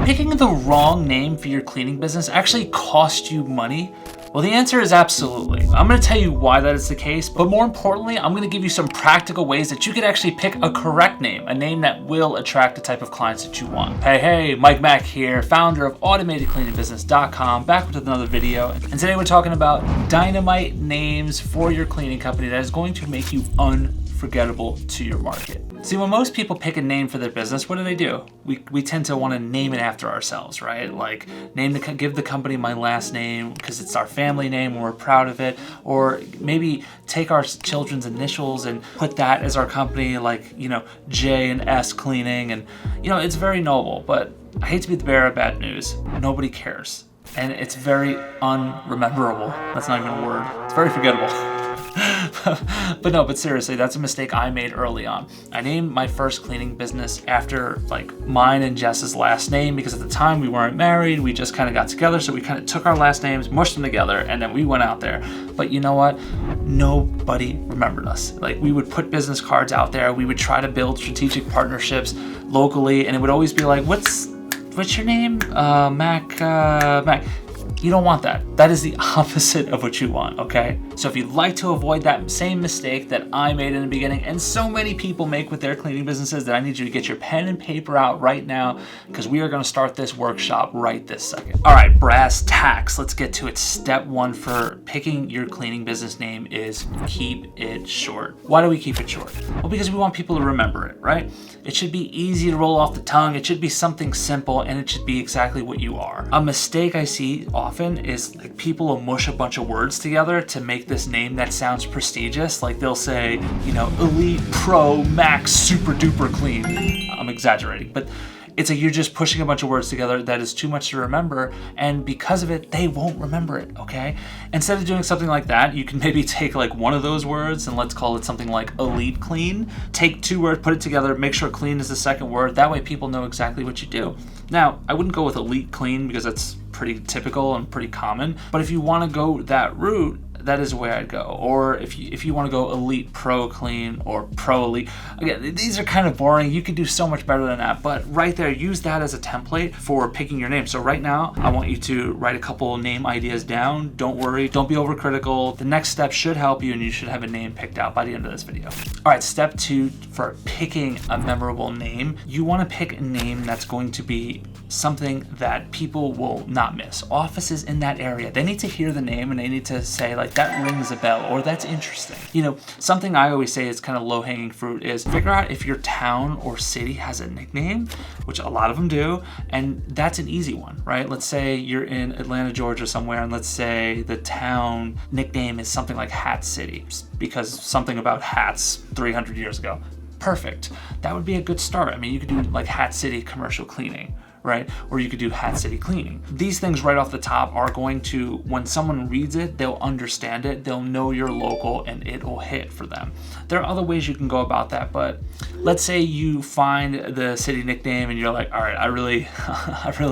picking the wrong name for your cleaning business actually cost you money? Well, the answer is absolutely. I'm gonna tell you why that is the case, but more importantly, I'm gonna give you some practical ways that you could actually pick a correct name, a name that will attract the type of clients that you want. Hey, Mike Mack here, founder of AutomatedCleaningBusiness.com, back with another video. And today we're talking about dynamite names for your cleaning company that is going to make you unforgettable to your market. See, when most people pick a name for their business, what do? We tend to want to name it after ourselves, right? Like give the company my last name because it's our family name and we're proud of it. Or maybe take our children's initials and put that as our company, like, J and S Cleaning. And, it's very noble, but I hate to be the bearer of bad news. Nobody cares. And it's very unrememberable. That's not even a word. It's very forgettable. But seriously, that's a mistake I made early on. I named my first cleaning business after mine and Jess's last name because at the time we weren't married. We just kind of got together, so we kind of took our last names, mushed them together, and then we went out there. But you know what? Nobody remembered us. We would put business cards out there. We would try to build strategic partnerships locally, and it would always be like, what's your name? Mac. You don't want that. That is the opposite of what you want, okay? So if you'd like to avoid that same mistake that I made in the beginning and so many people make with their cleaning businesses, then I need you to get your pen and paper out right now because we are going to start this workshop right this second. All right, brass tacks. Let's get to it. Step one for picking your cleaning business name is keep it short. Why do we keep it short? Well, because we want people to remember it, right? It should be easy to roll off the tongue. It should be something simple, and it should be exactly what you are. A mistake I see often is people will mush a bunch of words together to make this name that sounds prestigious. They'll say, Elite Pro Max Super Duper Clean. I'm exaggerating, but you're just pushing a bunch of words together that is too much to remember, and because of it, they won't remember it, okay? Instead of doing something like that, you can maybe take one of those words and let's call it something like Elite Clean. Take two words, put it together, make sure clean is the second word. That way people know exactly what you do. Now, I wouldn't go with Elite Clean because that's pretty typical and pretty common, but if you want to go that route, that is where I'd go. Or if you want to go Elite Pro Clean or Pro Elite, again, these are kind of boring. You can do so much better than that, but right there, use that as a template for picking your name. So right now, I want you to write a couple name ideas down. Don't worry, don't be overcritical. The next step should help you and you should have a name picked out by the end of this video. All right, step two for picking a memorable name. You want to pick a name that's going to be something that people will not miss. Offices in that area, they need to hear the name and they need to say that rings a bell or that's interesting. Something I always say is kind of low-hanging fruit is figure out if your town or city has a nickname, which a lot of them do, and that's an easy one, right? Let's say you're in Atlanta, Georgia somewhere, and let's say the town nickname is something like Hat City because something about hats 300 years ago. Perfect. That would be a good start. You could do Hat City Commercial Cleaning, right? Or you could do Hat City Cleaning. These things right off the top are going to, when someone reads it, they'll understand it, they'll know you're local, and it will hit for them. There are other ways you can go about that, but let's say you find the city nickname and you're like, all right, I really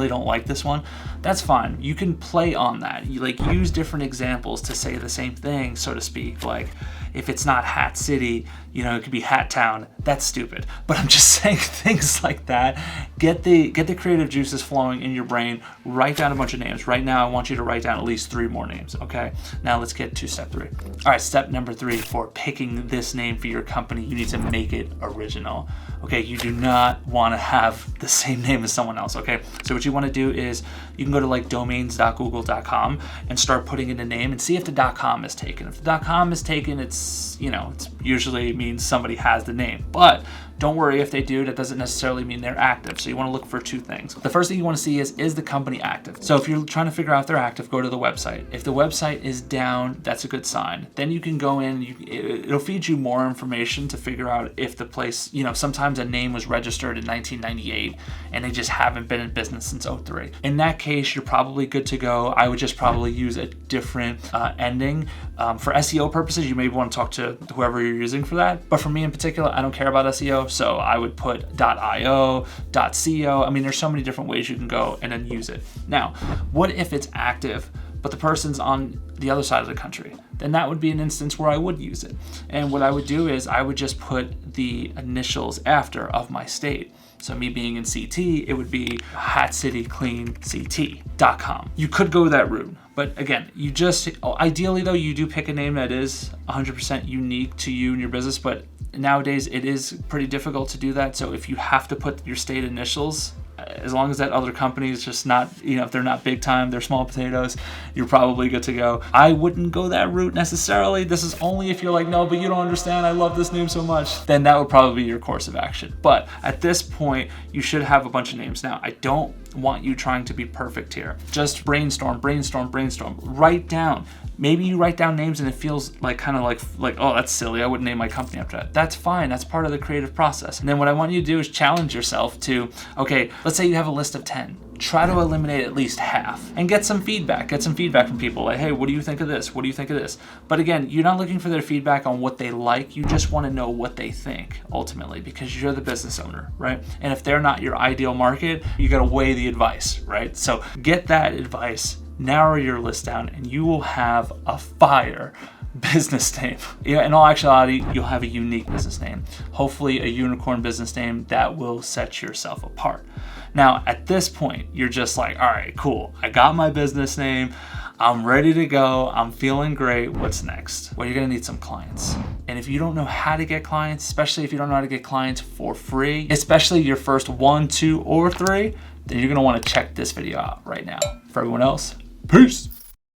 don't like this one. That's fine. You can play on that. You use different examples to say the same thing, so to speak. If it's not Hat City, it could be Hat Town. That's stupid. But I'm just saying things like that. Get the creative juices flowing in your brain. Write down a bunch of names. Right now, I want you to write down at least 3 more names, okay? Now let's get to step 3. All right, step number 3 for picking this name for your company, you need to make it original, okay? You do not want to have the same name as someone else, okay? So what you want to do is you can go to domains.google.com and start putting in a name and see if the .com is taken. If the .com is taken, it's usually means somebody has the name, but don't worry if they do, that doesn't necessarily mean they're active. So you want to look for 2 things. The first thing you want to see is the company active? So if you're trying to figure out if they're active, go to the website. If the website is down, that's a good sign. Then you can go in, it'll feed you more information to figure out if the place, sometimes a name was registered in 1998 and they just haven't been in business since 03. In that case, you're probably good to go. I would just probably use a different ending. For SEO purposes, you may want to talk to whoever you're using for that. But for me in particular, I don't care about SEO. So I would put .io, .co. There's so many different ways you can go and then use it. Now, what if it's active, but the person's on the other side of the country? Then that would be an instance where I would use it. And what I would do is I would just put the initials after of my state. So me being in CT, it would be hatcitycleanct.com. You could go that route. But again, you just, ideally though, you do pick a name that is 100% unique to you and your business, but nowadays it is pretty difficult to do that. So if you have to put your state initials, as long as that other company is just not, if they're not big time, they're small potatoes, you're probably good to go. I wouldn't go that route necessarily. This is only if you're like, no, but you don't understand, I love this name so much. Then that would probably be your course of action. But at this point, you should have a bunch of names. Now, I don't want you trying to be perfect here. Just brainstorm. Write down. Maybe you write down names and it feels like kind of like, oh, that's silly. I wouldn't name my company after that. That's fine. That's part of the creative process. And then what I want you to do is challenge yourself to, okay, let's say you have a list of 10. Try to eliminate at least half and get some feedback. Get some feedback from people like, hey, what do you think of this? What do you think of this? But again, you're not looking for their feedback on what they like. You just want to know what they think ultimately, because you're the business owner, right? And if they're not your ideal market, you got to weigh the advice, right? So get that advice, narrow your list down, and you will have a fire business name. In all actuality, you'll have a unique business name. Hopefully a unicorn business name that will set yourself apart. Now, at this point, you're just like, all right, cool. I got my business name. I'm ready to go. I'm feeling great. What's next? Well, you're going to need some clients. And if you don't know how to get clients, especially if you don't know how to get clients for free, especially your first 1, 2, or 3, then you're going to want to check this video out right now. For everyone else, peace.